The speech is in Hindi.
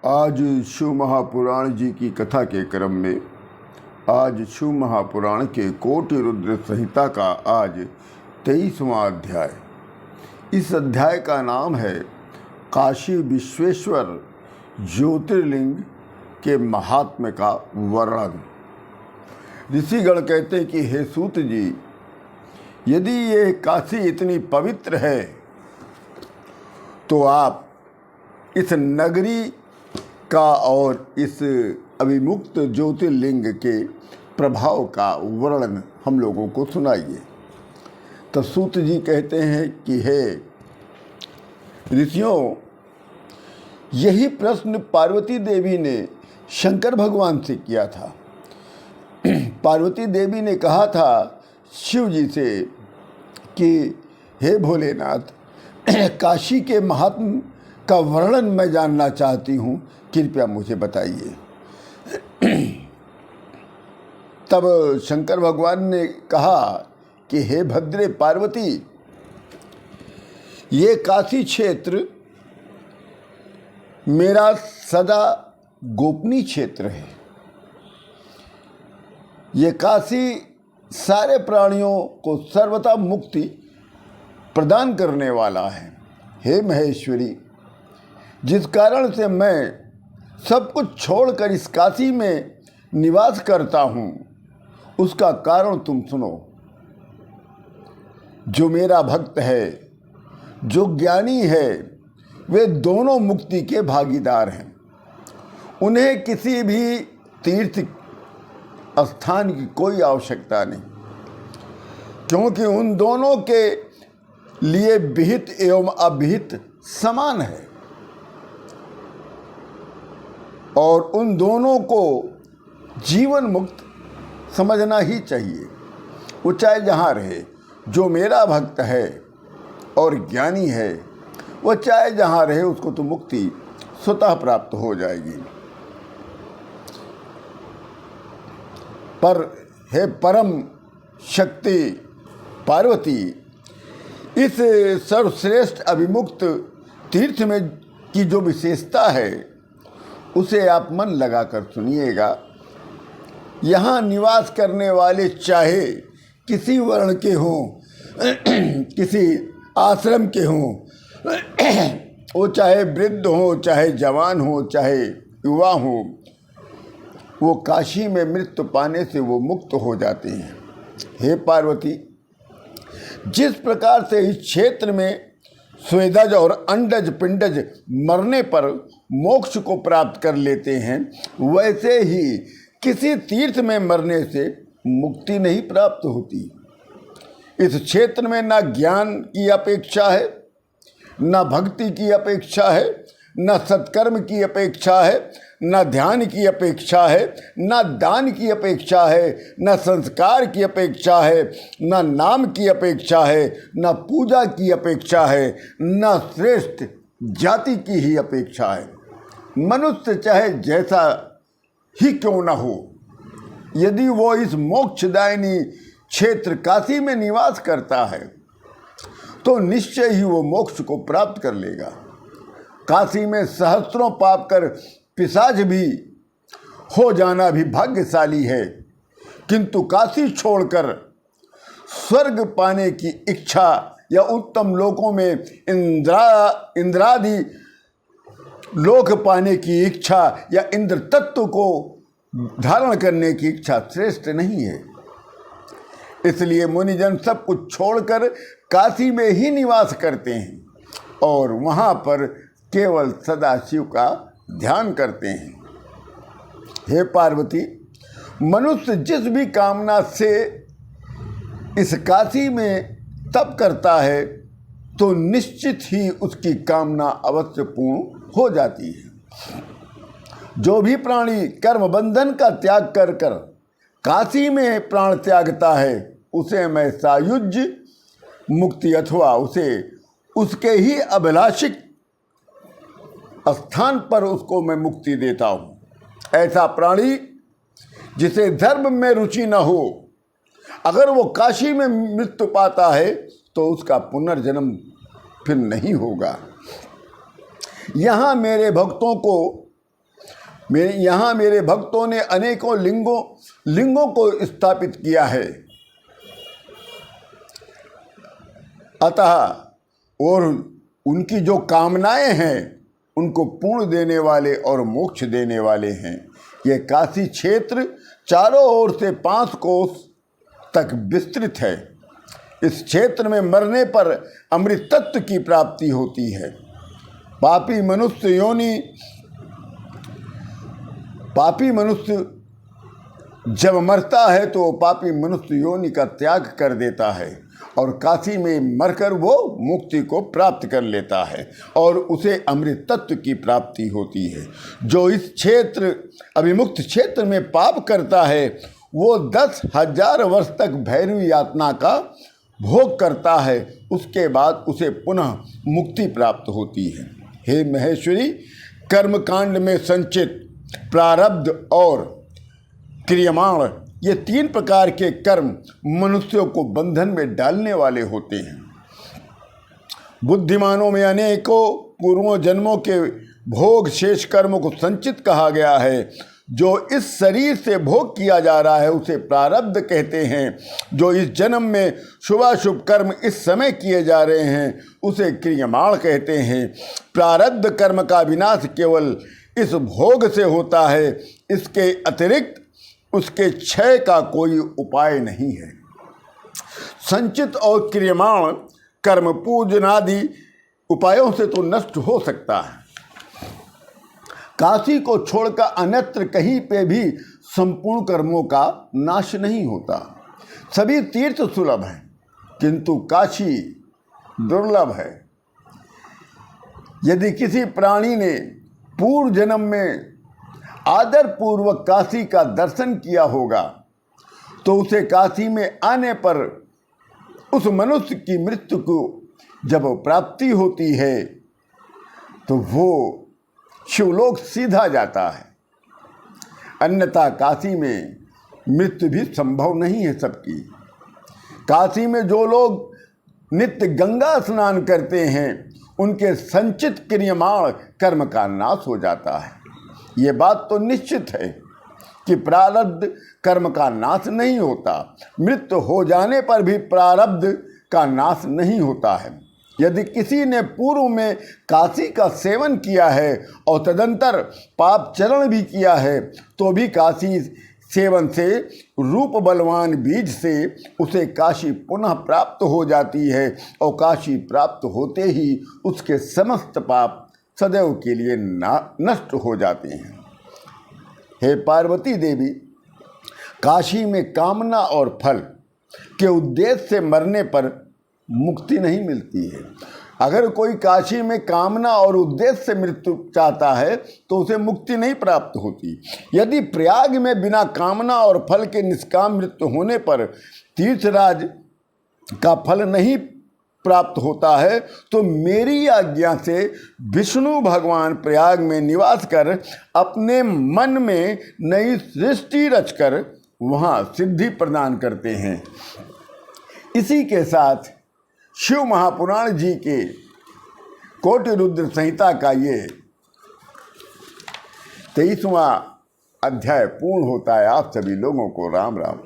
आज शिव महापुराण जी की कथा के क्रम में आज शिव महापुराण के कोटि रुद्र संहिता का आज 23वां अध्याय। इस अध्याय का नाम है काशी विश्वेश्वर ज्योतिर्लिंग के महात्म्य का वर्णन। ऋषिगण कहते हैं कि हे सूत जी, यदि ये काशी इतनी पवित्र है तो आप इस नगरी का और इस अभिमुक्त ज्योतिर्लिंग के प्रभाव का वर्णन हम लोगों को सुनाइए। तो सूत जी कहते हैं कि हे ऋषियों, यही प्रश्न पार्वती देवी ने शंकर भगवान से किया था। पार्वती देवी ने कहा था शिव जी से कि हे भोलेनाथ, काशी के महात्म का वर्णन मैं जानना चाहती हूँ, कृपया मुझे बताइए। तब शंकर भगवान ने कहा कि हे भद्रे पार्वती, ये काशी क्षेत्र मेरा सदा गोपनीय क्षेत्र है। ये काशी सारे प्राणियों को सर्वथा मुक्ति प्रदान करने वाला है। हे महेश्वरी, जिस कारण से मैं सब कुछ छोड़कर इस काशी में निवास करता हूँ, उसका कारण तुम सुनो। जो मेरा भक्त है, जो ज्ञानी है, वे दोनों मुक्ति के भागीदार हैं। उन्हें किसी भी तीर्थ स्थान की कोई आवश्यकता नहीं, क्योंकि उन दोनों के लिए विहित एवं अविहित समान है और उन दोनों को जीवन मुक्त समझना ही चाहिए। वो चाहे जहाँ रहे। जो मेरा भक्त है और ज्ञानी है, वो चाहे जहाँ रहे, उसको तो मुक्ति स्वतः प्राप्त हो जाएगी। पर हे परम शक्ति पार्वती, इस सर्वश्रेष्ठ अभिमुक्त तीर्थ में की जो विशेषता है, उसे आप मन लगाकर सुनिएगा। यहाँ निवास करने वाले चाहे किसी वर्ण के हों, किसी आश्रम के हों, वो चाहे वृद्ध हो, चाहे जवान हो, चाहे युवा हो, वो काशी में मृत्यु पाने से वो मुक्त हो जाते हैं। हे पार्वती, जिस प्रकार से इस क्षेत्र में स्वेदज और अंडज पिंडज मरने पर मोक्ष को प्राप्त कर लेते हैं, वैसे ही किसी तीर्थ में मरने से मुक्ति नहीं प्राप्त होती। इस क्षेत्र में ना ज्ञान की अपेक्षा है, ना भक्ति की अपेक्षा है, ना सत्कर्म की अपेक्षा है, ना ध्यान की अपेक्षा है, ना दान की अपेक्षा है, ना संस्कार की अपेक्षा है, ना नाम की अपेक्षा है, ना पूजा की अपेक्षा है, ना श्रेष्ठ जाति की ही अपेक्षा है। मनुष्य चाहे जैसा ही क्यों ना हो, यदि वो इस मोक्षदायिनी क्षेत्र काशी में निवास करता है तो निश्चय ही वो मोक्ष को प्राप्त कर लेगा। काशी में सहस्त्रों पाप कर पिशाच भी हो जाना भी भाग्यशाली है, किंतु काशी छोड़कर स्वर्ग पाने की इच्छा या उत्तम लोकों में इंद्रादि लोक पाने की इच्छा या इंद्र तत्व को धारण करने की इच्छा श्रेष्ठ नहीं है। इसलिए मुनिजन सब कुछ छोड़कर काशी में ही निवास करते हैं और वहाँ पर केवल सदाशिव का ध्यान करते हैं। हे पार्वती, मनुष्य जिस भी कामना से इस काशी में तप करता है तो निश्चित ही उसकी कामना अवश्य पूर्ण हो जाती है। जो भी प्राणी कर्म बंधन का त्याग कर कर काशी में प्राण त्यागता है, उसे मैं सायुज्य मुक्ति अथवा उसे उसके ही अभिलाषित स्थान पर उसको मैं मुक्ति देता हूँ। ऐसा प्राणी जिसे धर्म में रुचि न हो, अगर वो काशी में मृत्यु पाता है तो उसका पुनर्जन्म फिर नहीं होगा। यहाँ मेरे भक्तों को यहाँ मेरे भक्तों ने अनेकों लिंगों को स्थापित किया है। अतः और उनकी जो कामनाएं हैं उनको पूर्ण देने वाले और मोक्ष देने वाले हैं। यह काशी क्षेत्र चारों ओर से 5 कोस तक विस्तृत है। इस क्षेत्र में मरने पर अमृत तत्व की प्राप्ति होती है। पापी मनुष्य जब मरता है तो पापी मनुष्य योनि का त्याग कर देता है और काशी में मरकर वो मुक्ति को प्राप्त कर लेता है और उसे अमृत तत्व की प्राप्ति होती है। जो इस क्षेत्र अभिमुक्त क्षेत्र में पाप करता है वो 10,000 वर्ष तक भैरवी यातना का भोग करता है। उसके बाद उसे पुनः मुक्ति प्राप्त होती है। हे महेश्वरी, कर्मकांड में संचित प्रारब्ध और क्रियमाण ये 3 प्रकार के कर्म मनुष्यों को बंधन में डालने वाले होते हैं। बुद्धिमानों में अनेकों पूर्वों जन्मों के भोग शेष कर्मों को संचित कहा गया है। जो इस शरीर से भोग किया जा रहा है उसे प्रारब्ध कहते हैं। जो इस जन्म में शुभाशुभ कर्म इस समय किए जा रहे हैं उसे क्रियमाण कहते हैं। प्रारब्ध कर्म का विनाश केवल इस भोग से होता है, इसके अतिरिक्त उसके क्षय का कोई उपाय नहीं है। संचित और क्रियमाण कर्म पूजनादि उपायों से तो नष्ट हो सकता है। काशी को छोड़कर अन्यत्र कहीं पे भी संपूर्ण कर्मों का नाश नहीं होता। सभी तीर्थ सुलभ हैं किंतु काशी दुर्लभ है। यदि किसी प्राणी ने पूर्व जन्म में आदर पूर्वक काशी का दर्शन किया होगा तो उसे काशी में आने पर उस मनुष्य की मृत्यु को जब प्राप्ति होती है तो वो शिवलोक सीधा जाता है। अन्यथा काशी में मृत्यु भी संभव नहीं है सबकी। काशी में जो लोग नित्य गंगा स्नान करते हैं उनके संचित क्रियमाण कर्म का नाश हो जाता है। ये बात तो निश्चित है कि प्रारब्ध कर्म का नाश नहीं होता। मृत्यु हो जाने पर भी प्रारब्ध का नाश नहीं होता है। यदि किसी ने पूर्व में काशी का सेवन किया है और तदंतर पाप चरण भी किया है तो भी काशी सेवन से रूप बलवान बीज से उसे काशी पुनः प्राप्त हो जाती है और काशी प्राप्त होते ही उसके समस्त पाप सदैव के लिए नष्ट हो जाते हैं। हे पार्वती देवी, काशी में कामना और फल के उद्देश्य से मरने पर मुक्ति नहीं मिलती है। अगर कोई काशी में कामना और उद्देश्य से मृत्यु चाहता है तो उसे मुक्ति नहीं प्राप्त होती। यदि प्रयाग में बिना कामना और फल के निष्काम मृत्यु होने पर तीर्थराज का फल नहीं प्राप्त होता है तो मेरी आज्ञा से विष्णु भगवान प्रयाग में निवास कर अपने मन में नई सृष्टि रचकर वहाँ सिद्धि प्रदान करते हैं। इसी के साथ शिव महापुराण जी के कोटि रुद्र संहिता का ये 23वां अध्याय पूर्ण होता है। आप सभी लोगों को राम राम।